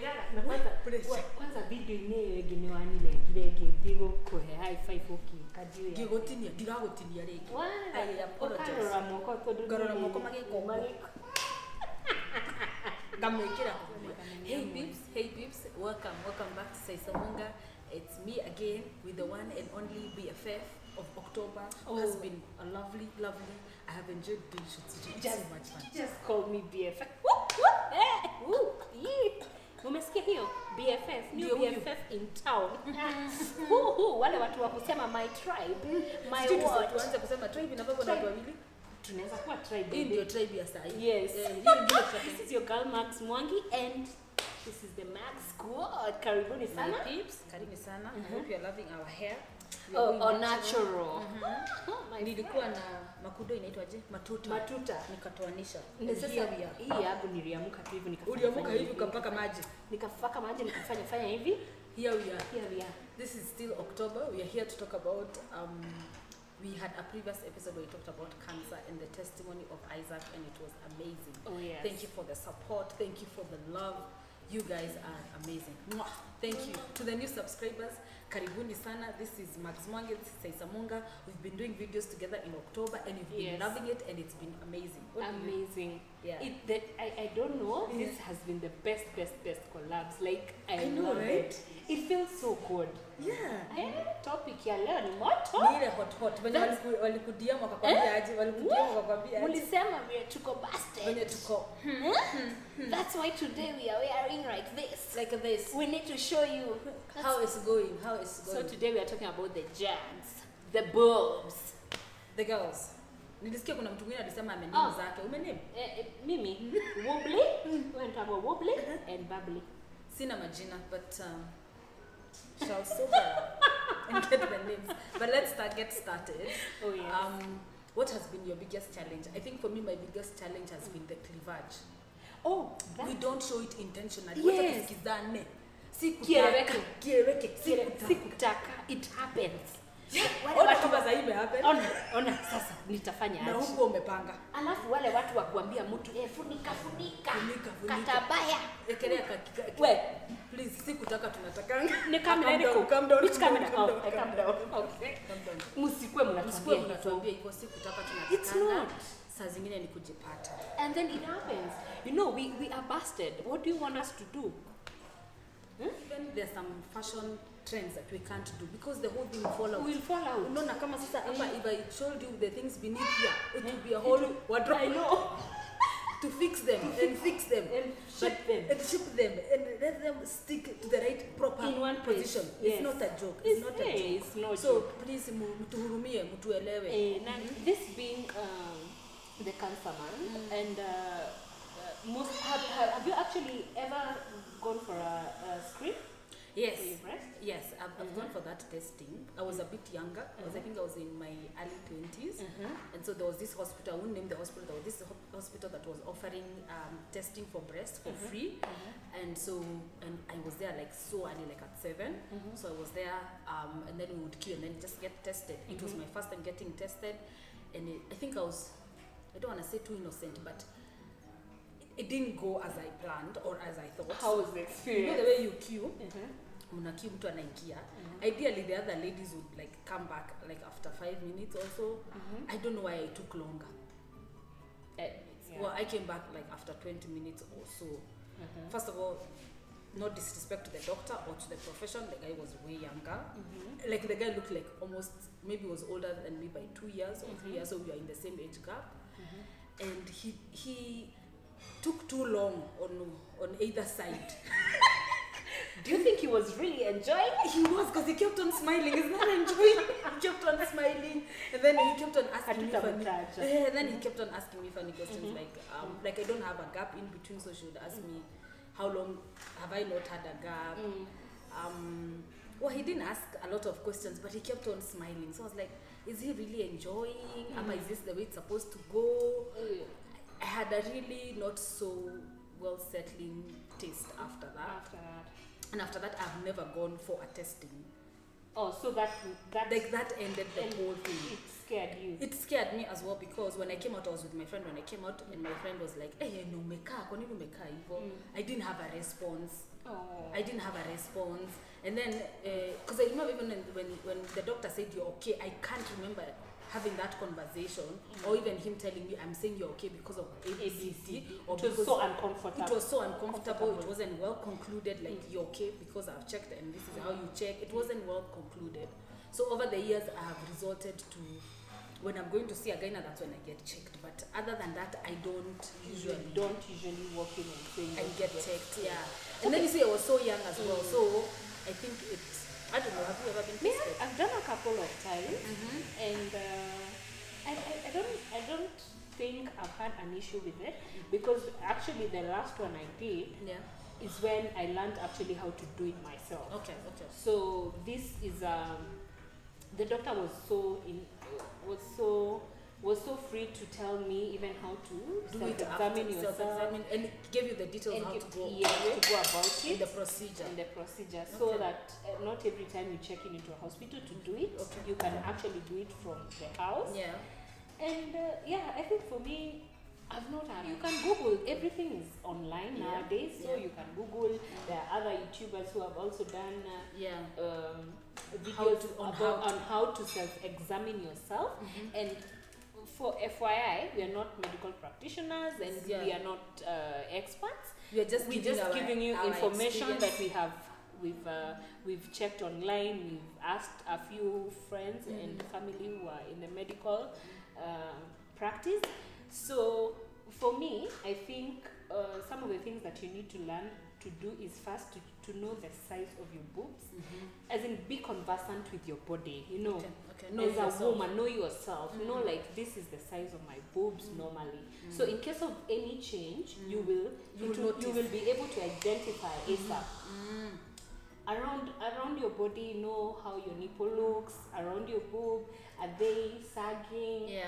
na kwanza video yenyewe gimewanile gilege bigo kohe high five oki kadiwe gigotinia ndiragotinia rege I apologize garora moko mageko gamekira hey peeps welcome back to Thiiru Munga. It's me again with the one and only BFF of October. Has been a lovely I have enjoyed doing shoots with you. It's so much fun. Just call me BFF. Umesikia hiyo? BFF, new BFF in town. Wale watu wa kusema my tribe, my word. Tuanze kusema tribe na baba na watu wawili. Tunaweza kuwa tribe. Hii ndio tribe ya saa hii. Yes. This is your girl Maggz Mwangi and this is the Maggz Squad. Karibuni sana. Peeps, karibu sana. I hope you are loving our hair. Natural. Nilikuwa na makudo inaitwaje? Matuta. Nikatoanisha. Hii yangu niliamuka tu hivi nikafanya. Uliamuka hivi ukapaka maji. Nikafaka maji nikafanya hivi. Here we are. This is still October. We are here to talk about we had a previous episode where we talked about cancer and the testimony of Isaac, and it was amazing. Oh yes. Thank you for the support. Thank you for the love. You guys are amazing. Thank you to the new subscribers. Karibuni sana. This is Maggz Mwangi, this is Thiiru Munga. We've been doing videos together in October and you've been loving it, and it's been amazing. Amazing. Yeah. I don't know. Yeah. This has been the best collabs. Like I know, right? It feels so good. Yeah. Topic ya leo ni moto. Ni ile hot. Wenye walikudia wakakwambia aje, walikudia wakakwambia aje. Ulisema we tuko busted. Wenye tuko. That's why today we are wearing like this. We need to show you how it's going. So today we are talking about the jags, the boobs, the girls. Nilisikia kuna mtu mwingine alisema amename zake. Umename? Mimi wobbly, wewe ndio wobbly and bubbly. Sina majina, but shall sober and get the names. But let's get started. Oh yes. What has been your biggest challenge? I think for me my biggest challenge has been the cleavage. Oh, we don't show it intentionally. Yes. Sikutaka. It happens. Ona kama za happen. Ona sasa nitafanya aje. Na huko umepanga. Alafu wale watu wa kuambia mtu funika. Katabaya. Ekelea we please sikutaka tunataka. Ni kamera niko. Calm down. Which camera? Calm down. Okay. Msikwe mnatuambia iko sikutaka tunataka. It's not. Saa zingine ni kujipata. And then it happens. You know, we are busted. What do you want us to do? Even there's some fashion trends that we can't do because the whole thing will fall out. Will fall out. Unaona kama sasa hapa if I showed you the things beneath here, it will be a whole wardrobe. I know. To fix them and ship them and let them stick to the right proper in one position. Yes. It's not a joke. It's not so joke. Please mtuhurumie, mtuelewe. This being the cancer man and most have you actually ever gone for a screen? Yes. I've gone for that testing. I was a bit younger. I think I was in my early 20s. And so there was this hospital, I wouldn't name the hospital, there was this hospital that was offering testing for breast for free. And I was there like so early, like at 7. So I was there and then we would queue and then just get tested. It was my first time getting tested, and I think I don't want to say too innocent, but it didn't go as I planned or as I thought. How was the experience? You know the way you queue? Mtu mtu anaingia. Ideally the other ladies would like come back like after 5 minutes or so. I don't know why I took longer. Well, I came back like after 20 minutes or so. First of all, no disrespect to the doctor or to the profession, the guy was way younger. Like the guy looked like almost, maybe was older than me by 2 years or 3 years, so we are in the same age gap. And he took too long on either side. Do you think he was really enjoying? He was, because he kept on smiling. He's not enjoying. He kept on smiling, and then he kept on asking me funny. And then he kept on asking me funny questions like I don't have a gap in between, so she would ask me, how long have I not had a gap? Well, he didn't ask a lot of questions, but he kept on smiling. So I was like, is he really enjoying? Is this the way it's supposed to go? I had a really not so well settling taste after that. And after that, I've never gone for a testing Oh, so that like that ended the whole thing. It scared you. It scared me as well because when I came out, I was with my friend. When I came out, and my friend was like, "Hey, no, meka, kwa nini umeka hivyo?" I didn't have a response. Oh. I didn't have a response, and then because I remember even when the doctor said you're okay, I can't remember having that conversation or even him telling me I'm saying you're okay because of ABCD or it was so uncomfortable. It was so uncomfortable. It wasn't well concluded. Like you're okay because I've checked and this is how you check. It wasn't well concluded. So over the years I have resorted to when I'm going to see a gyna, that's when I get checked. But other than that, I don't usually walk in and say I get checked. Yeah. And then you see I was so young as well. So I think it's. I don't know, have you ever been tested? I've done a couple of times, and I don't think I've had an issue with it because actually the last one I did is when I learned actually how to do it myself. Okay. So this is the doctor was so free to tell me even how to self-examine yourself and gave you the details and how to go about it in the procedure. So that not every time you check in into a hospital to do it, you can actually do it from the house. And I think for me, I've not had. You can Google. Everything is online nowadays, so you can Google. There are other YouTubers who have also done videos on how to self-examine yourself. And for FYI, we are not medical practitioners and we are not experts. We're just giving you information that we have. We've checked online. We've asked a few friends and family who are in the medical practice. So for me, I think some of the things that you need to learn to do is first to know the size of your boobs, as in be conversant with your body, you know. Know as yourself. a woman, know yourself. Know like this is the size of my boobs normally. So in case of any change, you will be able to identify ASAP. Around your body, know how your nipple looks. Around your boob, are they sagging?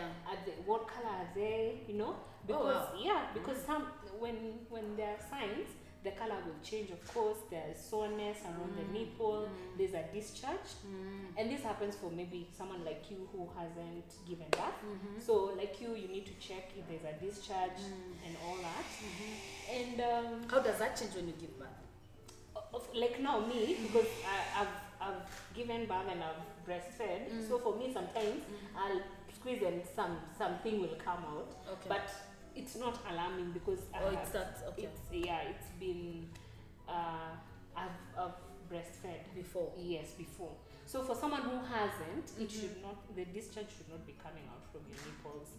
What color are they? You know, because some when there are signs, the color will change. Of course, there's soreness around the nipple. There's a discharge, and this happens for maybe someone like you who hasn't given birth. So, like you need to check if there's a discharge and all that. And how does that change when you give birth? Like now me, because I've given birth and I've breastfed. So for me, sometimes I'll squeeze and something will come out. But it's not alarming because it's been I've breastfed before. Yes, before. So for someone who hasn't, it should not, the discharge should not be coming out from your nipples.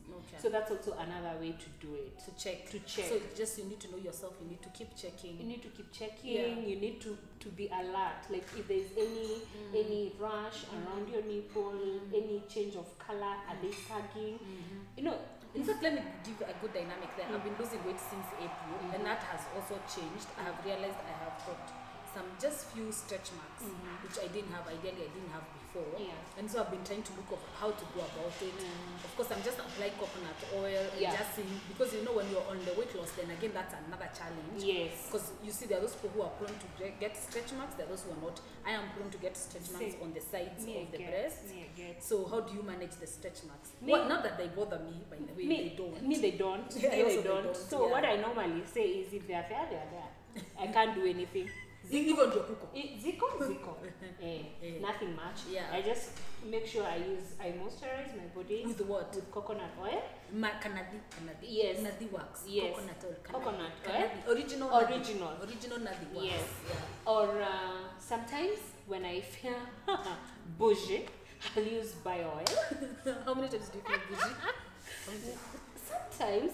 So that's also another way to do it. To check. So just you need to know yourself. You need to keep checking. You need to be alert. Like if there's any rash around your nipple, any change of color, are they sagging? You know. In fact, let me give a good dynamic there. I've been losing weight since April, and that has also changed. I have realized I have got just few stretch marks, which I didn't have. Ideally, I didn't have before. And so I've been trying to look up how to go about it. Of course, I'm just applying coconut oil, just seeing, because you know when you're on the weight loss, then again that's another challenge. Because you see, there are those people who are prone to get stretch marks. There are those who are not. I am prone to get stretch marks on the sides of the breast. So how do you manage the stretch marks? Not that they bother me, by the way. They don't. They don't. They don't. So what I normally say is, if they are there, they are there. I can't do anything. Even Ziko. Nothing much. I just make sure I moisturize my body with what? With coconut oil. Kanadi. Yes. Nadi wax. Yes. Coconut oil. Kanadi. Original Nadi wax. Yes. Or sometimes when I feel bougie, I'll use bio oil. How many times do you feel bougie? Sometimes,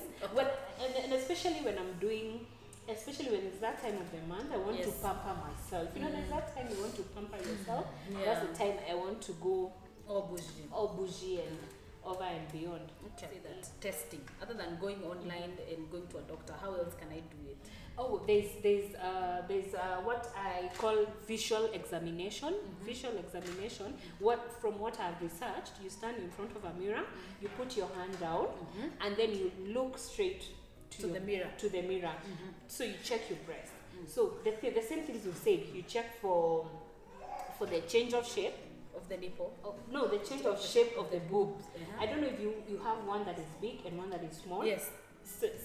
and especially when I'm doing. Especially when it's that time of the month, I want to pamper myself. You know, there's that time you want to pamper yourself. That's the time I want to go all bougie and over and beyond. Say that testing, other than going online and going to a doctor, how else can I do it? Oh, there's what I call visual examination. Visual examination. From what I've researched, you stand in front of a mirror, you put your hand down, and then you look straight to the mirror. So you check your breast. So the same things you said. You check for the change of shape. of the nipple. No, the change of shape of the boobs. I don't know if you have one that is big and one that is small. Yes.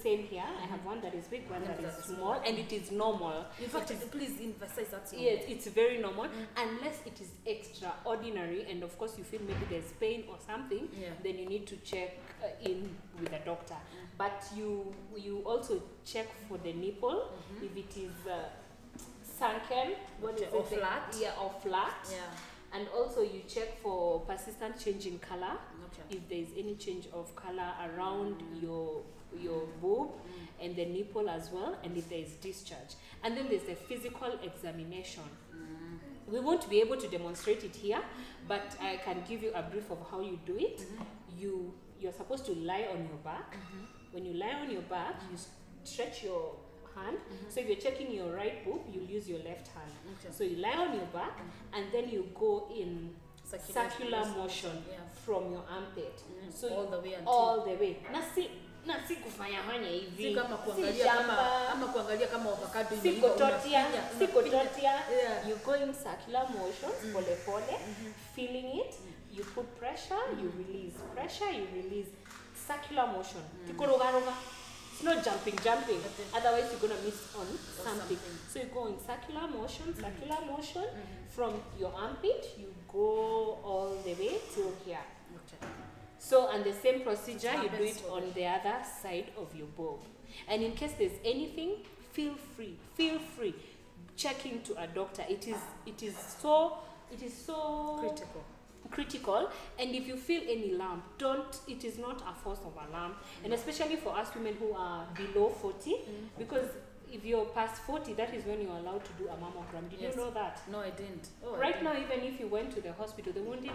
Same here. I have one that is big, one that is small, and it is normal. In fact, please emphasize that's normal. Yes, it's very normal, unless it is extraordinary, and of course you feel maybe there's pain or something. Then you need to check in with a doctor. But you also check for the nipple if it is sunken, or flat. Or flat. And also you check for persistent change in color. If there is any change of color around your boob and the nipple as well, and if there is discharge. And then there's the physical examination. We won't be able to demonstrate it here, but I can give you a brief of how you do it. You're supposed to lie on your back. When you lie on your back, you stretch your hand. So if you're checking your right boob, you'll use your left hand. So you lie on your back, and then you go in circular motion from your armpit. So all the way until all the way. Na si kufanya hivi. Si kama kuangalia kama avocado Sikototia. You go in circular motion, pole pole, feeling it. You put pressure, you release. Pressure, you release. Circular motion. It's not jumping. Otherwise you're gonna miss on something. So you go in circular motion, from your armpit, you go all the way till here. So, and the same procedure, you do it on the other side of your boob. And in case there's anything, feel free. Check into a doctor. It is so critical. And if you feel any lump, it is not a force of alarm. And especially for us women who are below 40, because if you're past 40, that is when you're allowed to do a mammogram. Did you know that? No, I didn't. Right now, even if you went to the hospital, they won't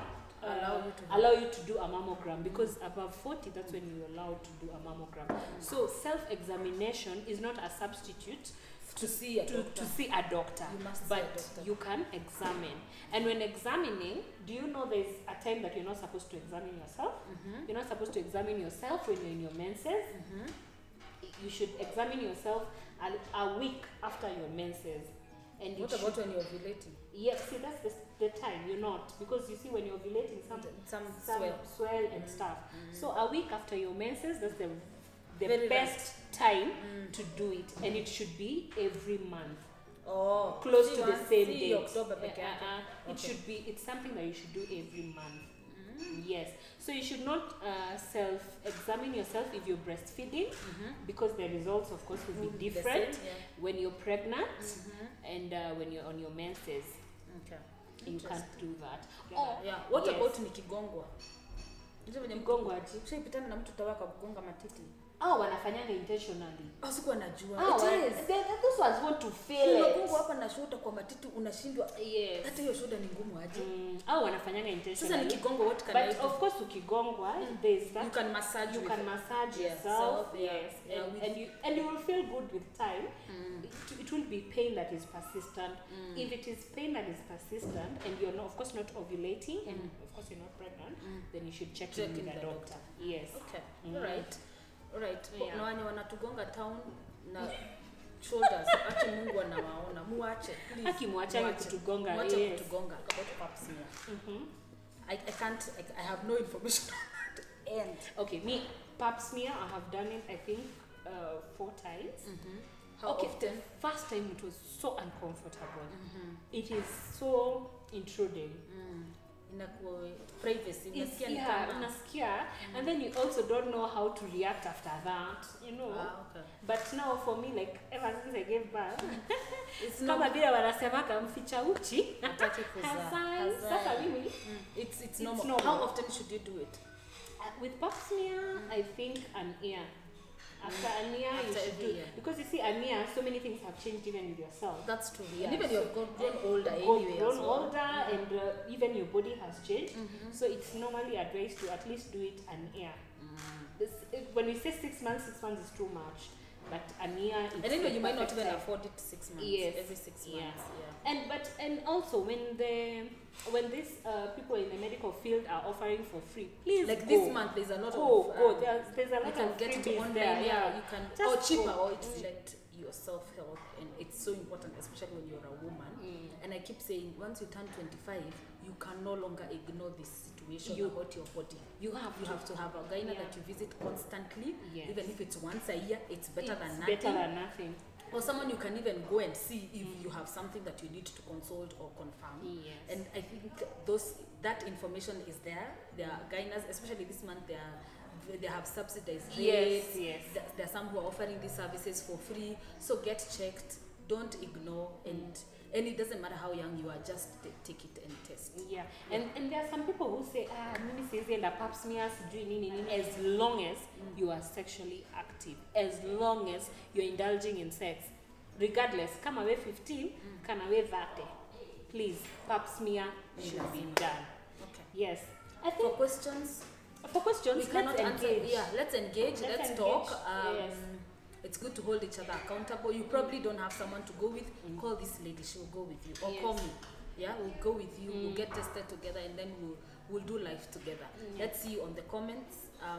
allow you to do a mammogram, because above 40, that's when you're allowed to do a mammogram. So self-examination is not a substitute to see a doctor. You must but see a doctor. You can examine. And when examining, do you know there's a time that you're not supposed to examine yourself? You're not supposed to examine yourself when you're in your menses. You should examine yourself a week after your menses. And what about when you're ovulating? Yeah, see, that's the time you're not, because you see when you're ovulating, some swell and stuff. So a week after your menses, that's the best time to do it, and it should be every month. Close to the same date. October It's something that you should do every month. Yes. So you should not self-examine yourself if you're breastfeeding, because the results, of course, will be different when you're pregnant and when you're on your menses. You can't do that. What about nikigongwa? Nikigongwa aje? Ukishapitana na mtu tawaka kugonga matiti. Wanafanyanga intentionally. Sikuwa najua. Those ones want to fail it. Unagongwa hapa na shoulder kwa matiti unashindwa. Hata hiyo shoulder ni ngumu aje? Wanafanyanga intentionally. Sasa nikigongwa what can I do? But of course ukigongwa, there's that. You can massage yourself. Yes. And you will feel good with time. It will be pain that is persistent. If it is pain that is persistent and you're not, of course, not ovulating, and of course you're not pregnant, then you should check in with a doctor. Yes. Okay. All right. Na wani wanatugonga town na shoulders. Acha Mungu anawaona. Muache. Muache kutugonga. Muache kutugonga. About pap smear. I have no information on that end. Okay, me pap smear, I have done it, I think 4 times. How often? The first time it was so uncomfortable. It is so intruding. Privacy. Unasikia, and then you also don't know how to react after that, you know. But now for me, like ever since I gave birth, kama vile wanasemaka mficha uchi, sasa mimi it's normal. How often should you do it? With pap smear, I think an year. After a year, you should do it. Because you see, a year, so many things have changed even with yourself. That's true. And even you've grown older and even your body has changed. So it's normally advised to at least do it an year. When we say 6 months, 6 months is too much. But a year is. And then you might not even afford it 6 months. Yes. Every 6 months. And also when these people in the medical field are offering for free, please like go. This month there's a lot of there's a lot of get it online there. You can or cheaper or it's reflect your self-help, and it's so important, especially when you're a woman. And I keep saying once you turn 25, you can no longer ignore this situation about your body. You have to have a gyna that you visit constantly. Yes. Even if it's once a year, it's better than nothing. Better than nothing. Or someone you can even go and see if you have something that you need to consult or confirm. Yes. And I think that information is there. There are gynas, especially this month, they have subsidized rates. Yes. There are some who are offering these services for free. So get checked. Don't ignore. And it doesn't matter how young you are, just take it and test. Yeah. And there are some people who say, mimi siwezi enda pap smears, as long as you are sexually active, as long as you're indulging in sex. Regardless, kama we 15, kana we 30. Please, pap smear should be done. Okay. Yes. I think for questions, we cannot engage. Let's engage. Let's talk. Yes. It's good to hold each other accountable. You probably don't have someone to go with. Call this lady, she'll go with you. Or call me. Yeah, we'll go with you. We'll get tested together, and then we'll do life together. Let's see you on the comments.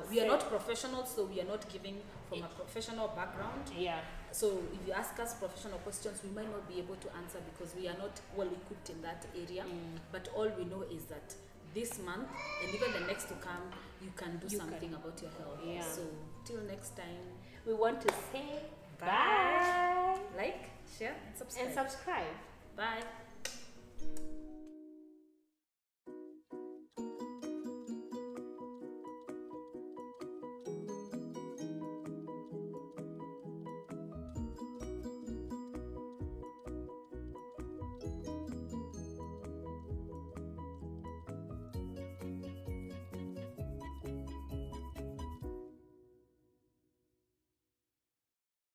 We are not professionals, so we are not giving from a professional background. Yeah. So if you ask us professional questions, we might not be able to answer because we are not well equipped in that area. But all we know is that this month and even the next to come, you can do something about your health. Yeah. So till next time, we want to say bye. Like, share, and subscribe. Bye.